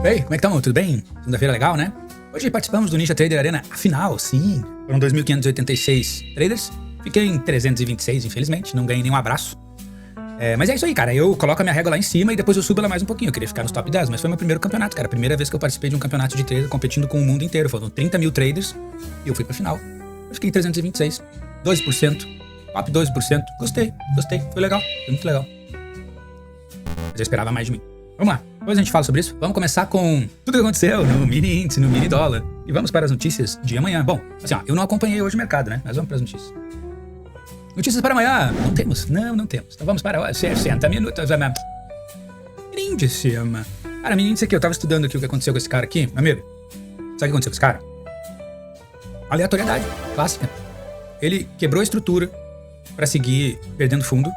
E aí, como é que estamos? Tudo bem? Segunda-feira legal, né? Hoje participamos do Ninja Trader Arena, afinal, sim. Foram 2.586 traders. Fiquei em 326, infelizmente. Não ganhei nenhum abraço. Mas é isso aí, cara. Eu coloco a minha régua lá em cima e depois eu subo ela mais um pouquinho. Eu queria ficar nos top 10, mas foi meu primeiro campeonato, cara. Primeira vez que eu participei de um campeonato de trader competindo com o mundo inteiro. Foram 30 mil traders e eu fui pra final. Eu fiquei em 326. 12%. Top 12%. Gostei. Foi legal. Foi muito legal. Mas eu esperava mais de mim. Vamos lá. Depois a gente fala sobre isso. Vamos começar com tudo que aconteceu no mini índice, no mini dólar. E vamos para as notícias de amanhã. Bom, assim, ó, eu não acompanhei hoje o mercado, né? Mas vamos para as notícias. Notícias para amanhã. Não temos. Não temos. Então vamos para 60 minutos. Índice, cara, mini índice aqui. Eu tava estudando aqui o que aconteceu com esse cara aqui. Meu amigo, sabe o que aconteceu com esse cara? Aleatoriedade. Clássica. Ele quebrou a estrutura para seguir perdendo fundo.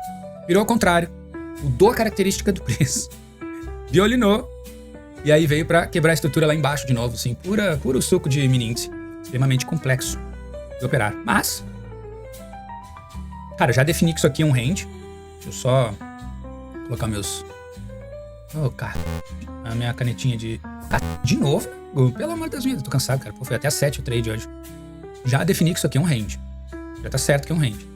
Virou ao contrário. Mudou a característica do preço. Violinou. E aí veio pra quebrar a estrutura lá embaixo de novo, assim. Puro suco de mini índice. Extremamente complexo de operar. Mas, cara, já defini que isso aqui é um range. Deixa eu só colocar meus... Oh, cara. A minha canetinha de... De novo? Pelo amor das vidas, tô cansado, cara. Pô, foi até 7 o trade hoje. Já defini que isso aqui é um range. Já tá certo que é um range.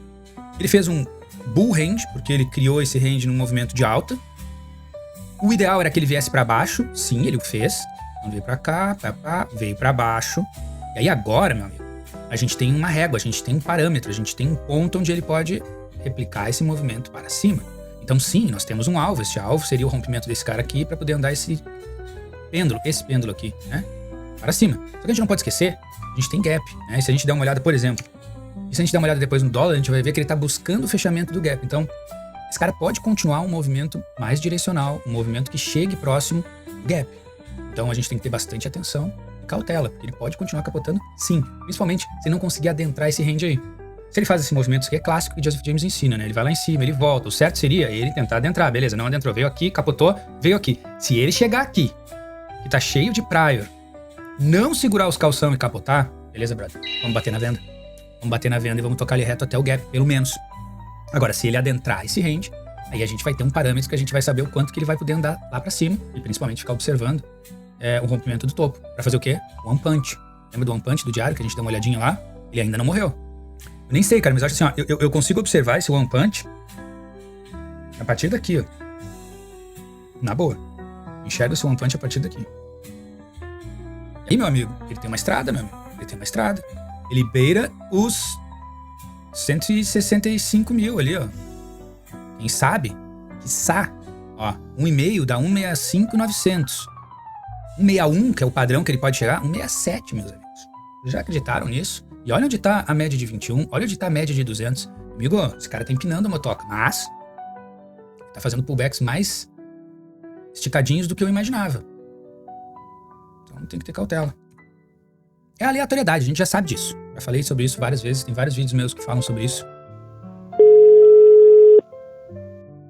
Ele fez um bull range, porque ele criou esse range num movimento de alta. O ideal era que ele viesse pra baixo. Sim, ele o fez. Então veio pra cá, veio pra baixo. E aí agora, meu amigo, a gente tem uma régua, a gente tem um parâmetro, a gente tem um ponto onde ele pode replicar esse movimento para cima. Então sim, nós temos um alvo. Esse alvo seria o rompimento desse cara aqui pra poder andar esse pêndulo aqui, né? Para cima. Só que a gente não pode esquecer, a gente tem gap, né? E se a gente der uma olhada, por exemplo, e se a gente der uma olhada depois no dólar, a gente vai ver que ele tá buscando o fechamento do gap. Então, esse cara pode continuar um movimento mais direcional, um movimento que chegue próximo do gap. Então a gente tem que ter bastante atenção e cautela, porque ele pode continuar capotando sim, principalmente se não conseguir adentrar esse range aí. Se ele faz esse movimento, isso aqui é clássico que Joseph James ensina, né? Ele vai lá em cima, ele volta. O certo seria ele tentar adentrar, beleza, não adentrou, veio aqui, capotou, veio aqui. Se ele chegar aqui, que tá cheio de prior, não segurar os calção e capotar, beleza, brother? Vamos bater na venda. Vamos bater na venda e vamos tocar ele reto até o gap, pelo menos. Agora, se ele adentrar esse range, aí a gente vai ter um parâmetro que a gente vai saber o quanto que ele vai poder andar lá pra cima e principalmente ficar observando o rompimento do topo. Pra fazer o quê? One punch. Lembra do one punch do diário que a gente deu uma olhadinha lá? Ele ainda não morreu. Eu nem sei, cara, mas eu acho assim, ó, eu consigo observar esse one punch a partir daqui, ó. Na boa. Enxerga esse one punch a partir daqui. E aí, meu amigo, ele tem uma estrada, meu amigo. Ele tem uma estrada. Ele beira os 165 mil ali, ó. Quem sabe? Quiçá. Ó, 1,5 dá 165,900. 161, que é o padrão que ele pode chegar, 167, meus amigos. Já acreditaram nisso? E olha onde tá a média de 21, olha onde tá a média de 200. Amigo, esse cara tá empinando a motoca, mas tá fazendo pullbacks mais esticadinhos do que eu imaginava. Então tem que ter cautela. É aleatoriedade, a gente já sabe disso. Já falei sobre isso várias vezes, tem vários vídeos meus que falam sobre isso.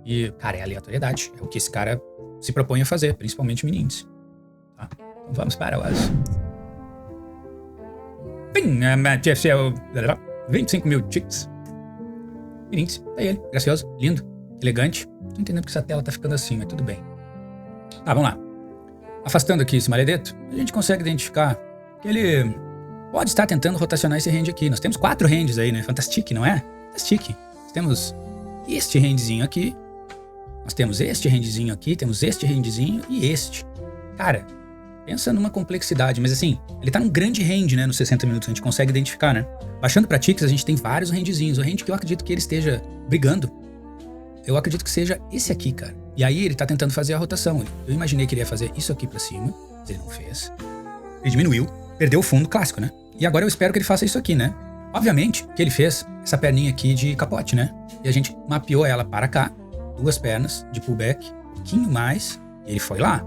E, cara, é aleatoriedade. É o que esse cara se propõe a fazer, principalmente o mini índice. Tá? Então vamos para o 25 mil ticks. Mini índice, tá ele, gracioso, lindo, elegante. Tô entendendo que essa tela tá ficando assim, mas tudo bem. Tá, vamos lá. Afastando aqui esse maledeto, a gente consegue identificar que ele pode estar tentando rotacionar esse range aqui. Nós temos 4 ranges aí, né? Fantastic, não é? Fantastic. Nós temos este rangezinho aqui. Nós temos este rangezinho aqui. Temos este rangezinho e este. Cara, pensa numa complexidade. Mas assim, ele tá num grande range, né? Nos 60 minutos. A gente consegue identificar, né? Baixando pra ticks, a gente tem vários rangezinhos. O range que eu acredito que ele esteja brigando, eu acredito que seja esse aqui, cara. E aí ele tá tentando fazer a rotação. Eu imaginei que ele ia fazer isso aqui pra cima. Mas ele não fez. Ele diminuiu. Perdeu o fundo clássico, né? E agora eu espero que ele faça isso aqui, né? Obviamente que ele fez essa perninha aqui de capote, né? E a gente mapeou ela para cá. 2 pernas de pullback. Um pouquinho mais. E ele foi lá.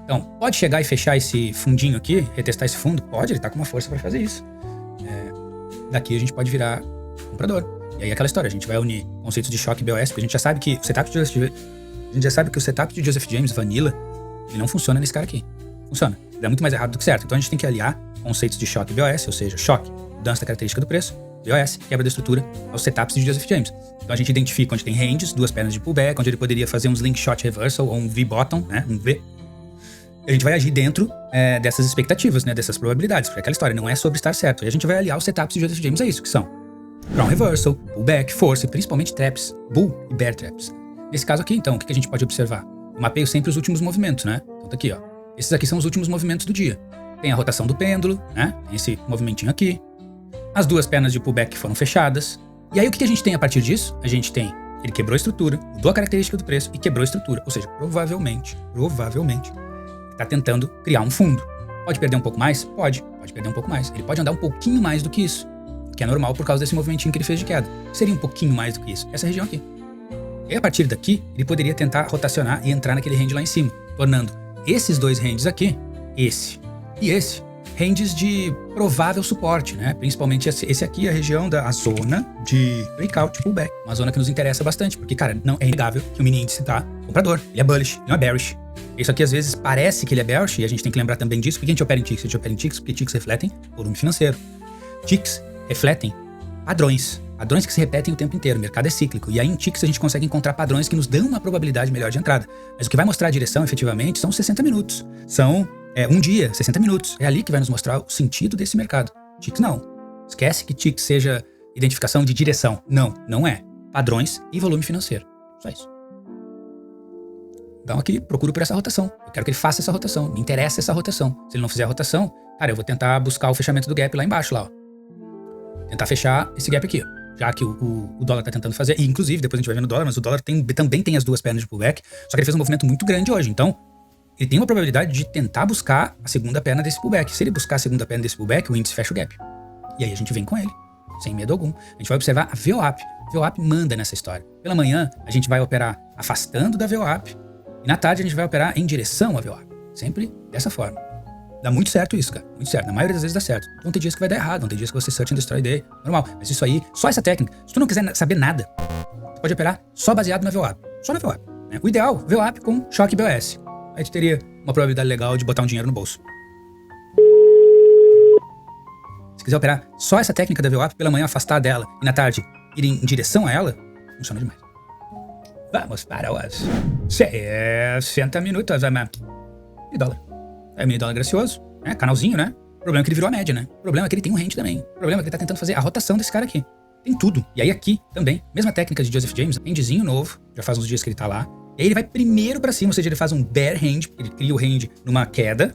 Então, pode chegar e fechar esse fundinho aqui. Retestar esse fundo? Pode, ele tá com uma força para fazer isso. Daqui a gente pode virar comprador. E aí aquela história, a gente vai unir conceitos de choque e BOS, porque a gente já sabe que o setup de Joseph James Vanilla, ele não funciona nesse cara aqui. Funciona. Dá muito mais errado do que certo. Então a gente tem que aliar conceitos de choque e BOS, ou seja, choque, mudança da característica do preço, BOS, quebra da estrutura, aos setups de Joseph James. Então a gente identifica onde tem ranges, 2 pernas de pullback, onde ele poderia fazer um slingshot reversal ou um V-bottom, né, um V. a gente vai agir dentro dessas expectativas, né? Dessas probabilidades. Porque aquela história não é sobre estar certo. E a gente vai aliar os setups de Joseph James a isso, que são Crown Reversal, Pullback, Force, principalmente Traps, Bull e Bear Traps. Nesse caso aqui, então, o que a gente pode observar? Eu mapeio sempre os últimos movimentos, né? Então tá aqui, ó. Esses aqui são os últimos movimentos do dia. Tem a rotação do pêndulo, né? Tem esse movimentinho aqui. As duas pernas de pullback foram fechadas. E aí o que a gente tem a partir disso? A gente tem, ele quebrou a estrutura, mudou a característica do preço e quebrou a estrutura. Ou seja, provavelmente, tá tentando criar um fundo. Pode perder um pouco mais? Pode perder um pouco mais. Ele pode andar um pouquinho mais do que isso, que é normal por causa desse movimentinho que ele fez de queda. Seria um pouquinho mais do que isso, essa região aqui. E a partir daqui, ele poderia tentar rotacionar e entrar naquele range lá em cima, tornando esses dois ranges aqui, esse e esse, ranges de provável suporte, né? Principalmente esse aqui, a região da zona de breakout pullback. Uma zona que nos interessa bastante, porque, cara, não é inegável que o mini índice tá comprador. Ele é bullish, ele não é bearish. Isso aqui, às vezes, parece que ele é bearish, e a gente tem que lembrar também disso. Por que a gente opera em ticks? A gente opera em ticks porque ticks refletem volume financeiro. Ticks refletem padrões que se repetem o tempo inteiro. O mercado é cíclico. E aí em ticks a gente consegue encontrar padrões que nos dão uma probabilidade melhor de entrada. Mas o que vai mostrar a direção, efetivamente, são 60 minutos. São um dia, 60 minutos. É ali que vai nos mostrar o sentido desse mercado. Ticks não. Esquece que ticks seja identificação de direção. Não é. Padrões e volume financeiro. Só isso. Então aqui, procuro por essa rotação. Eu quero que ele faça essa rotação. Me interessa essa rotação. Se ele não fizer a rotação, cara, eu vou tentar buscar o fechamento do gap lá embaixo, lá, ó. Tentar fechar esse gap aqui, ó. Já que o dólar tá tentando fazer, e inclusive, depois a gente vai ver no dólar, mas o dólar também tem as duas pernas de pullback, só que ele fez um movimento muito grande hoje, então ele tem uma probabilidade de tentar buscar a segunda perna desse pullback. Se ele buscar a segunda perna desse pullback, o índice fecha o gap. E aí a gente vem com ele, sem medo algum. A gente vai observar a VWAP. A VWAP manda nessa história. Pela manhã, a gente vai operar afastando da VWAP, e na tarde a gente vai operar em direção à VWAP. Sempre dessa forma. Dá muito certo isso, cara. Muito certo. Na maioria das vezes dá certo. Vão ter dias que vai dar errado, vão ter dias que você search and destroy day. Normal. Mas isso aí, só essa técnica. Se tu não quiser saber nada, tu pode operar só baseado na VWAP. Só na VWAP. Né? O ideal, VWAP com choque BOS. Aí tu teria uma probabilidade legal de botar um dinheiro no bolso. Se quiser operar só essa técnica da VWAP, pela manhã afastar dela e na tarde ir em direção a ela, funciona demais. Vamos para os 60 minutos, e dólar. É o mini dólar gracioso, né? Canalzinho, né? O problema é que ele virou a média, né? O problema é que ele tem um range também. O problema é que ele tá tentando fazer a rotação desse cara aqui. Tem tudo. E aí aqui também, mesma técnica de Joseph James, rangezinho novo, já faz uns dias que ele tá lá. E aí ele vai primeiro pra cima, ou seja, ele faz um bear range, ele cria o range numa queda.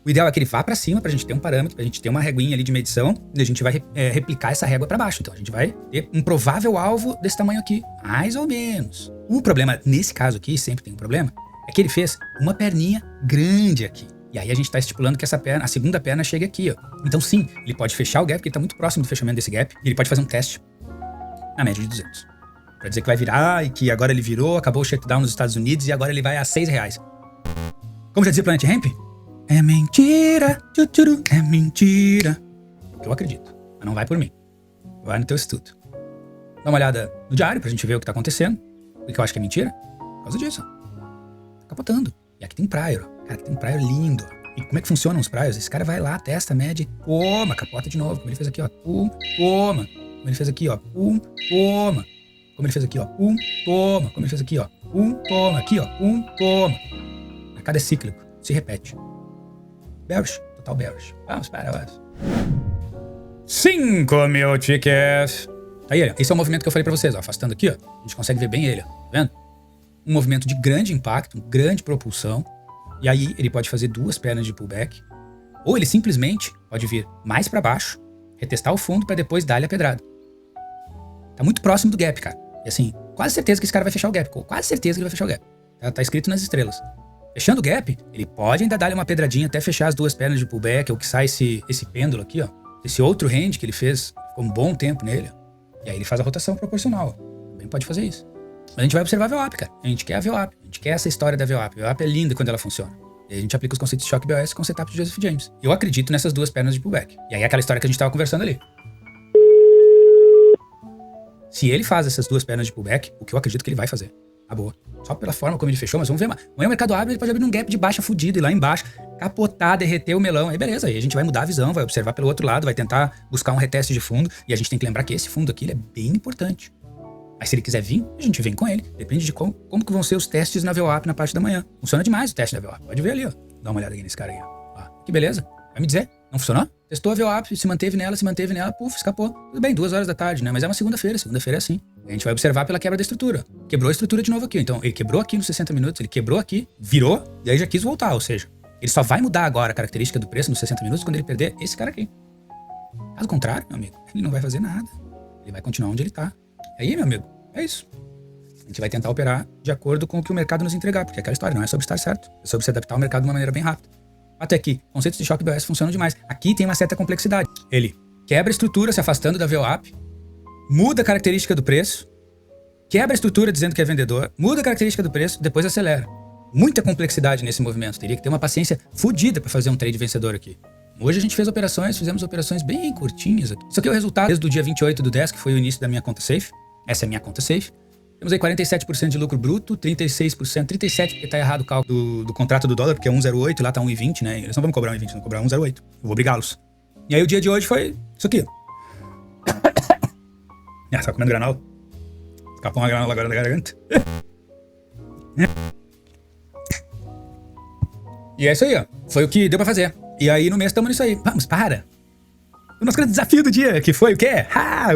O ideal é que ele vá pra cima pra gente ter um parâmetro, pra gente ter uma reguinha ali de medição, e a gente vai replicar essa régua pra baixo. Então a gente vai ter um provável alvo desse tamanho aqui, mais ou menos. O problema, nesse caso aqui, sempre tem um problema, é que ele fez uma perninha grande aqui. E aí a gente tá estipulando que essa perna, a segunda perna chegue aqui, ó. Então sim, ele pode fechar o gap, porque ele tá muito próximo do fechamento desse gap, e ele pode fazer um teste na média de 200. Pra dizer que vai virar, e que agora ele virou, acabou o shutdown nos Estados Unidos, e agora ele vai a R$6. Como já dizia o Planet Hemp, é mentira, é mentira. É o que eu acredito, mas não vai por mim. Vai no teu estudo. Dá uma olhada no diário pra gente ver o que tá acontecendo. Por que eu acho que é mentira? Por causa disso, ó. Tá capotando. E aqui tem prior, ó. Cara, aqui tem prior lindo, ó. E como é que funcionam os priors? Esse cara vai lá, testa, mede, toma, capota de novo. Como ele fez aqui, ó. Pum, toma. Como ele fez aqui, ó. Pum, toma. Como ele fez aqui, ó. Pum, toma. Como ele fez aqui, ó. Pum, toma. Aqui, ó. Pum, toma. O mercado é cíclico. Se repete. Bearish. Total bearish. Vamos para os 5 mil tickets. Aí, olha. Esse é o movimento que eu falei pra vocês, ó. Afastando aqui, ó. A gente consegue ver bem ele, ó. Tá vendo? Um movimento de grande impacto, grande propulsão. E aí ele pode fazer duas pernas de pullback. Ou ele simplesmente pode vir mais pra baixo, retestar o fundo pra depois dar-lhe a pedrada. Tá muito próximo do gap, cara. E assim, quase certeza que esse cara vai fechar o gap. Quase certeza que ele vai fechar o gap. Tá escrito nas estrelas. Fechando o gap, ele pode ainda dar-lhe uma pedradinha até fechar as duas pernas de pullback, ou que sai esse pêndulo aqui, ó. Esse outro range que ele fez, ficou um bom tempo nele, ó. E aí ele faz a rotação proporcional, ó. Também pode fazer isso. Mas a gente vai observar a VWAP, cara. A gente quer a VWAP. A gente quer essa história da VWAP. A VWAP é linda quando ela funciona. E a gente aplica os conceitos de Shock BOS com o setup de Joseph James. Eu acredito nessas duas pernas de pullback. E aí é aquela história que a gente tava conversando ali. Se ele faz essas duas pernas de pullback, o que eu acredito que ele vai fazer. A boa. Só pela forma como ele fechou, mas vamos ver. Amanhã o mercado abre, ele pode abrir num gap de baixa fudido e lá embaixo, capotar, derreter o melão. Aí beleza, aí a gente vai mudar a visão, vai observar pelo outro lado, vai tentar buscar um reteste de fundo. E a gente tem que lembrar que esse fundo aqui ele é bem importante. Mas se ele quiser vir, a gente vem com ele. Depende de como que vão ser os testes na VWAP na parte da manhã. Funciona demais o teste da VWAP. Pode ver ali, ó. Dá uma olhada aqui nesse cara aí, ó. Que beleza. Vai me dizer, não funcionou? Testou a VWAP, se manteve nela, puf, escapou. Tudo bem, 2 horas da tarde, né? Mas é uma segunda-feira é assim. A gente vai observar pela quebra da estrutura. Quebrou a estrutura de novo aqui, então ele quebrou aqui nos 60 minutos, ele quebrou aqui, virou, e aí já quis voltar, ou seja, ele só vai mudar agora a característica do preço nos 60 minutos quando ele perder esse cara aqui. Caso contrário, meu amigo, ele não vai fazer nada. Ele vai continuar onde ele tá. Aí, meu amigo, é isso. A gente vai tentar operar de acordo com o que o mercado nos entregar, porque é aquela história, não é sobre estar certo, é sobre se adaptar ao mercado de uma maneira bem rápida. Até aqui, conceitos de choque BOS funcionam demais. Aqui tem uma certa complexidade. Ele quebra a estrutura se afastando da VWAP, muda a característica do preço, quebra a estrutura dizendo que é vendedor, muda a característica do preço, depois acelera. Muita complexidade nesse movimento. Teria que ter uma paciência fodida para fazer um trade vencedor aqui. Hoje a gente fizemos operações bem curtinhas aqui. Isso aqui é o resultado desde o dia 28 do 10, que foi o início da minha conta safe. Essa é a minha conta safe. Temos aí 47% de lucro bruto, 36%, 37% porque tá errado o cálculo do contrato do dólar, porque é 1,08, lá tá 1,20, né? Eles não vão me cobrar 1,20, vão cobrar 1,08. Eu vou obrigá-los. E aí o dia de hoje foi isso aqui. Tá comendo granola? Escapou uma granola agora da garganta. E é isso aí, ó. Foi o que deu pra fazer. E aí no mês estamos nisso aí. Vamos, para! O nosso grande desafio do dia, que foi o quê?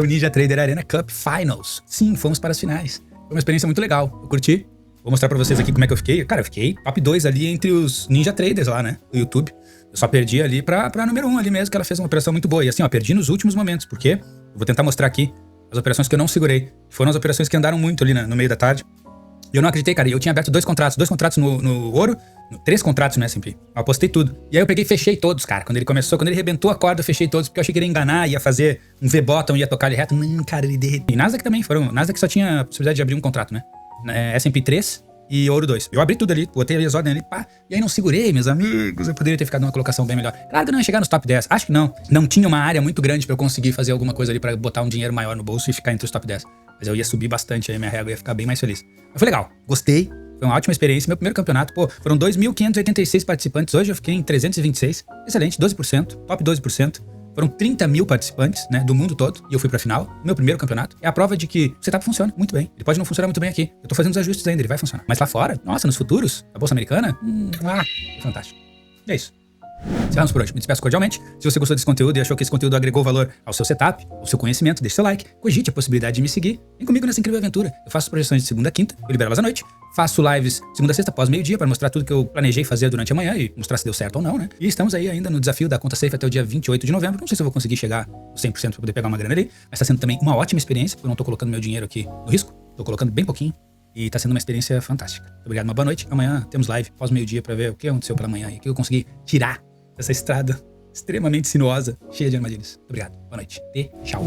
O Ninja Trader Arena Cup Finals. Sim, fomos para as finais. Foi uma experiência muito legal. Eu curti. Vou mostrar pra vocês aqui como é que eu fiquei. Cara, eu fiquei top 2 ali entre os Ninja Traders lá, né? Do YouTube. Eu só perdi ali pra número 1 ali mesmo, que ela fez uma operação muito boa. E assim, ó, perdi nos últimos momentos. Por quê? Eu vou tentar mostrar aqui as operações que eu não segurei. Foram as operações que andaram muito ali no meio da tarde. E eu não acreditei, cara. Eu tinha aberto 2 contratos no ouro, 3 contratos no S&P. Eu apostei tudo. E aí eu peguei e fechei todos, cara. Quando ele rebentou a corda, eu fechei todos, porque eu achei que ele ia enganar, ia fazer um V-bottom, ia tocar ele reto. Não, cara, ele derreteu. E Nasdaq também, Nasdaq só tinha a possibilidade de abrir um contrato, né? S&P 3 e ouro 2. Eu abri tudo ali, botei ali as ordens ali, pá. E aí não segurei, meus amigos. Eu poderia ter ficado numa colocação bem melhor. Claro que eu não ia chegar nos top 10. Acho que não. Não tinha uma área muito grande pra eu conseguir fazer alguma coisa ali pra botar um dinheiro maior no bolso e ficar entre os top 10. Mas eu ia subir bastante, aí minha régua ia ficar bem mais feliz. Mas foi legal, gostei, foi uma ótima experiência. Meu primeiro campeonato, foram 2.586 participantes. Hoje eu fiquei em 326, excelente, 12%, top 12%. Foram 30 mil participantes, né, do mundo todo, e eu fui pra final. Meu primeiro campeonato é a prova de que o setup funciona muito bem. Ele pode não funcionar muito bem aqui. Eu tô fazendo os ajustes ainda, ele vai funcionar. Mas lá fora, nossa, nos futuros, a Bolsa Americana, é fantástico. E é isso. Encerramos por hoje. Me despeço cordialmente. Se você gostou desse conteúdo e achou que esse conteúdo agregou valor ao seu setup, ao seu conhecimento, deixe seu like, cogite a possibilidade de me seguir. Vem comigo nessa incrível aventura. Eu faço projeções de segunda a quinta, eu libero elas à noite. Faço lives segunda a sexta após meio-dia para mostrar tudo que eu planejei fazer durante a manhã e mostrar se deu certo ou não, né? E estamos aí ainda no desafio da conta safe até o dia 28 de novembro. Não sei se eu vou conseguir chegar aos 100% para poder pegar uma grana ali, mas tá sendo também uma ótima experiência, porque eu não tô colocando meu dinheiro aqui no risco. Tô colocando bem pouquinho. E tá sendo uma experiência fantástica. Muito obrigado, uma boa noite. Amanhã temos live após meio-dia para ver o que aconteceu pela manhã e o que eu consegui tirar essa estrada extremamente sinuosa, cheia de armadilhas. Muito obrigado. Boa noite. E tchau.